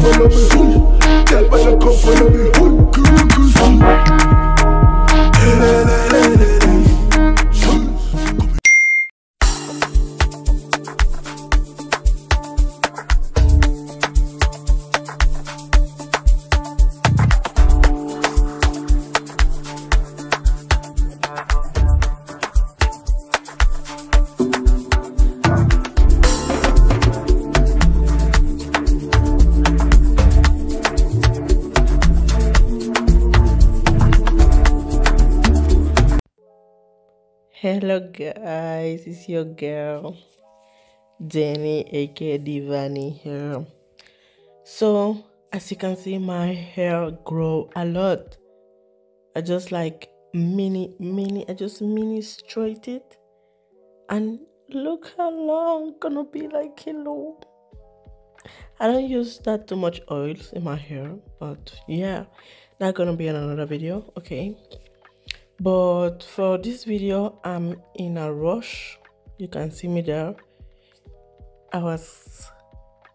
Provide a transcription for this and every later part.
follow me. Girl, better come follow me. Hello guys, it's your girl Jenny aka Divany here. So as you can see, my hair grow a lot. I just like mini straight it, and look how long gonna be. Like, hello, I don't use that too much oils in my hair, but yeah, that's gonna be in another video. Okay, but for this video I'm in a rush. You can see me there. I was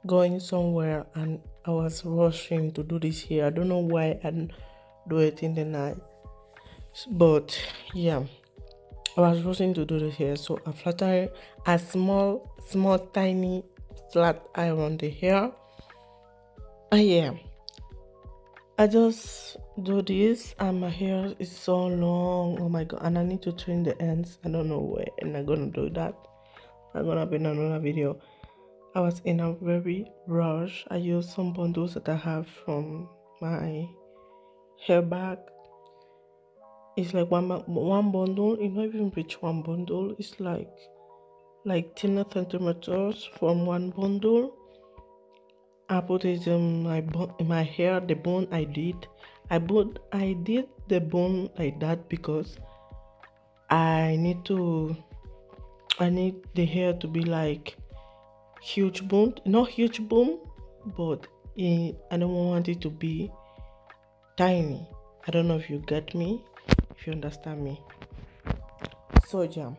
going somewhere and I was rushing to do this here. I don't know why I didn't do it in the night, but yeah, I was rushing to do this here. So I flat a small tiny flat iron the hair. Yeah, I just do this and my hair is so long. Oh my god, and I need to trim the ends. I don't know where, and I'm gonna do that. I'm gonna be in another video. I was in a very rush. I used some bundles that I have from my hair bag. It's like one bundle. It not even reach one bundle. It's like 10 centimeters from one bundle. I put it in my hair. The bone I did the bone like that because I need the hair to be like huge bone, not huge bone, but I don't want it to be tiny. I don't know if you get me, if you understand me. So yeah,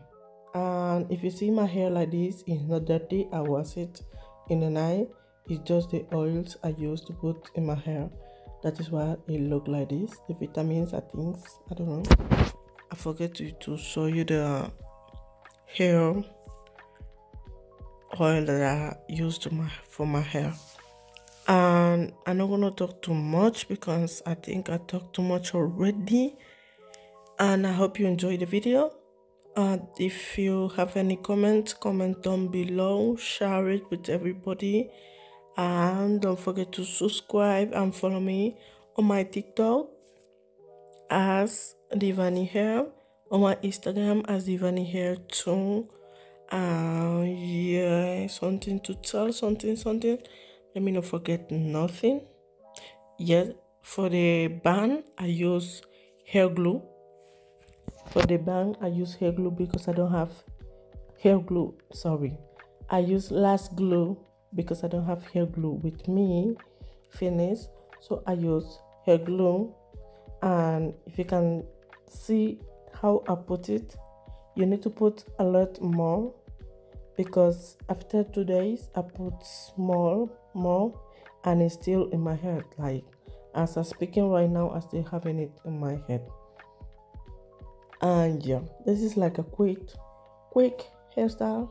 and if you see my hair like this, it's not dirty. I wash it in the night. It's just the oils I used to put in my hair. That is why it look like this. The vitamins, I think, I don't know. I forget to show you the hair oil that I used for my hair. And I'm not gonna talk too much because I think I talked too much already. And I hope you enjoyed the video. If you have any comments, comment down below. Share it with everybody. And don't forget to subscribe and follow me on my TikTok as Divany Hair, on my Instagram as Divany Hair too. Yeah, something to tell, something. Let me not forget nothing. Yes, for the band I use hair glue. For the band I use hair glue because I don't have hair glue. Sorry, I use lash glue because I don't have hair glue with me finished. So I use hair glue, and if you can see how I put it, you need to put a lot more because after 2 days I put more, and it's still in my head. Like as I'm speaking right now, I'm still having it in my head. And yeah, this is like a quick hairstyle.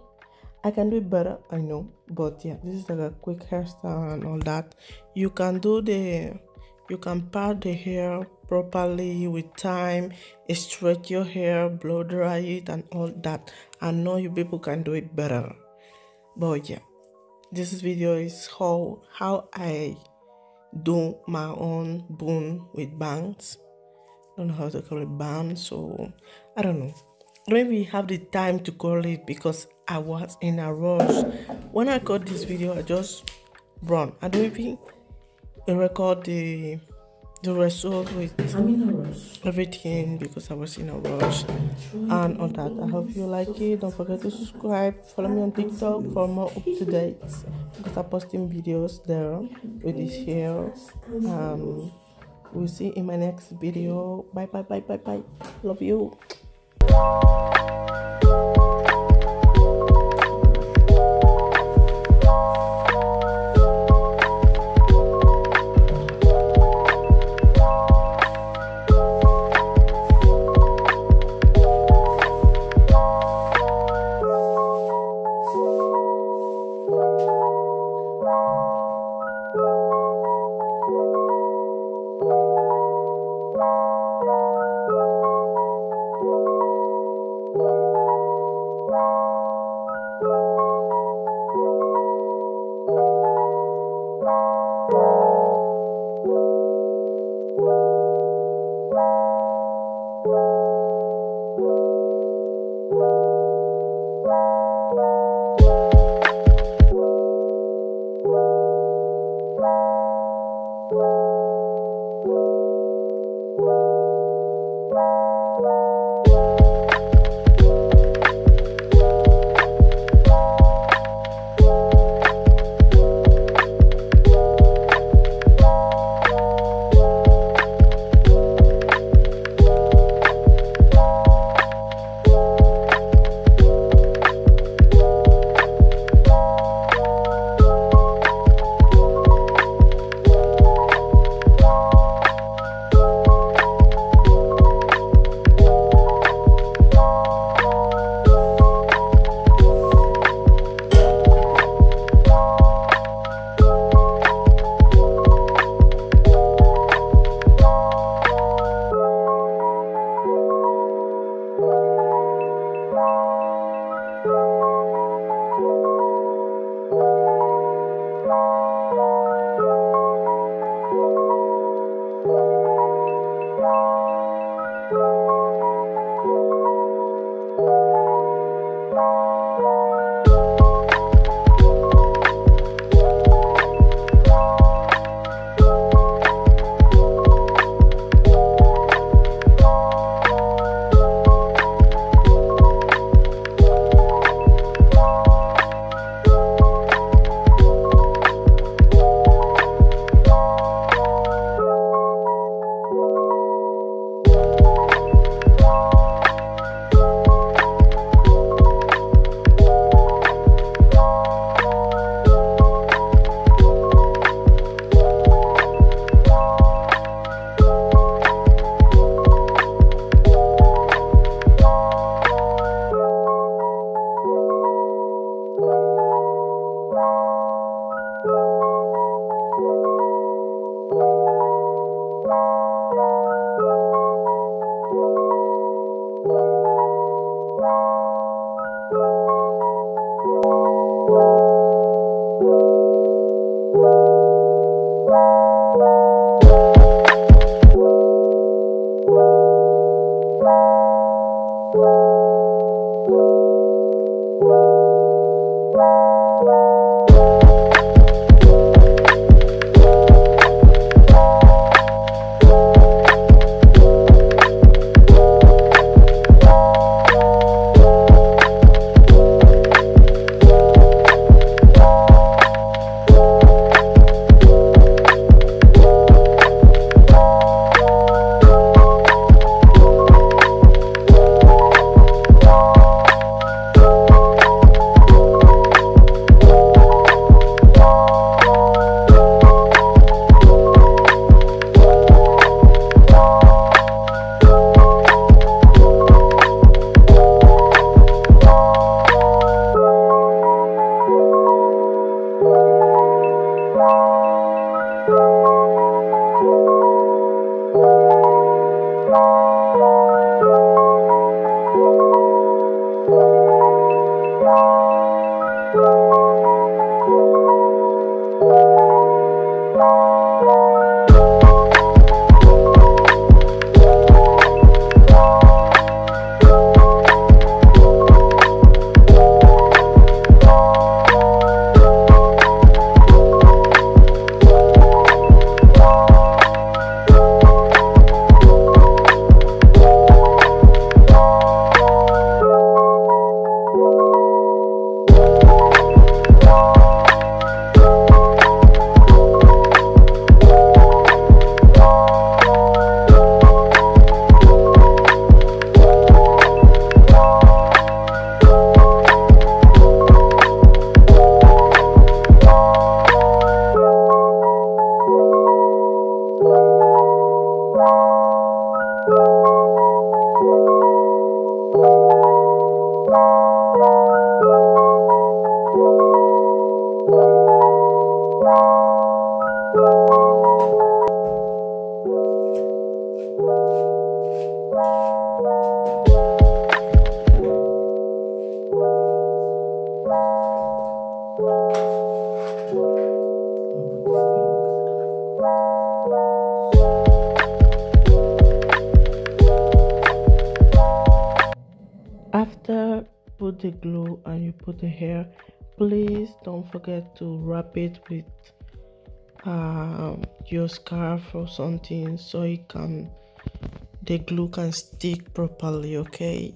I can do it better, I know, but yeah, this is like a quick hairstyle and all that. You can part the hair properly with time, stretch your hair, blow dry it and all that. I know you people can do it better. But yeah, this video is how I do my own bun with bangs. I don't know how to call it bands, so I don't know. I don't even have the time to call it because I was in a rush. When I got this video, I just run. I don't even record the result with everything because I was in a rush and all that. I hope you like it. Don't forget to subscribe. Follow me on TikTok for more up-to-dates because I'm posting videos there with this hair. We'll see in my next video. Bye. Love you. After put the glue and you put the hair, please don't forget to wrap it with your scarf or something so the glue can stick properly, okay?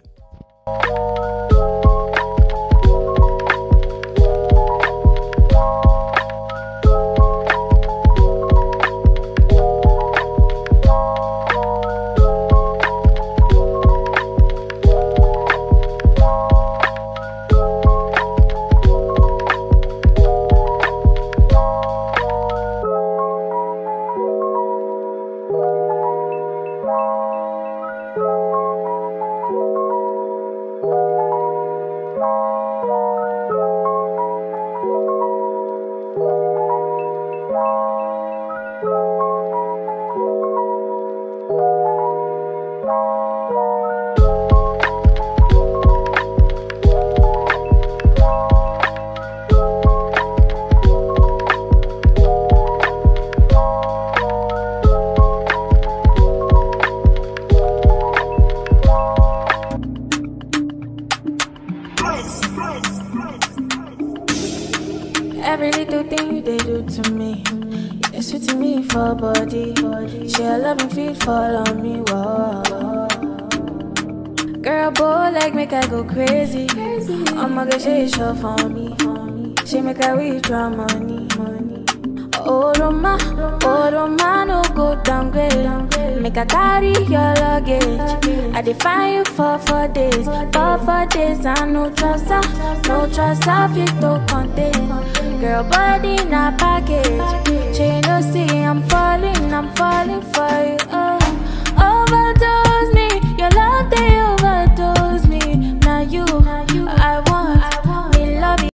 Every little thing they do to me, they sweet to me for body. Share love and feed fall on me, whoa. Girl, boy, like make I go crazy. I'ma get shit show for me. She make I withdraw money. Oh, Roma, no go downgrade. Make I carry your luggage. I define you for 4 days. For 4 days, I no trust, I fit to contain. Girl, body in a package.